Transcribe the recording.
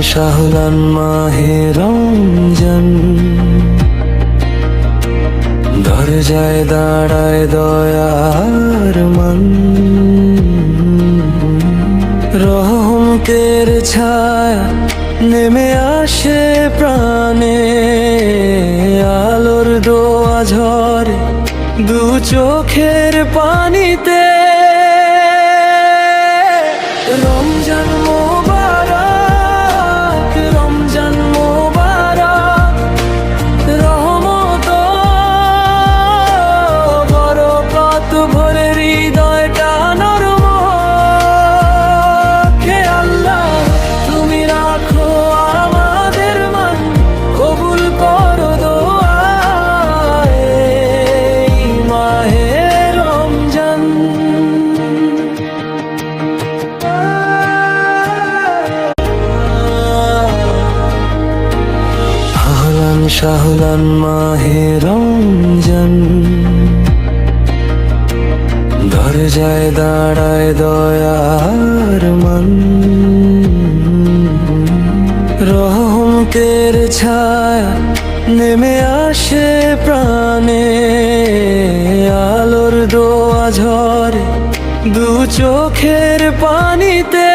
শাহলান মাহে রমজান, দরজায় দাঁড়ায় দয়ার মান। রহমতের ছায়া নেমে আসে প্রাণে, আলোর দোয়া ঝরে দু চোখের পানিতে। রমজান মোবারক, রমজান মোবারক, রহমত বরকত ভরে হৃদয়টা নরম। হে আল্লাহ, তুমি রাখো আমাদের মান, কবুল করো দোয়া এই মাহে রমজান। আহলান শাহলান মাহে রমজান, দরজায় দাঁড়ায় দয়ার মান। রহমতের ছায়া নেমে আসে প্রাণে, আলোর দোয়া ঝরে দু চোখের পানিতে।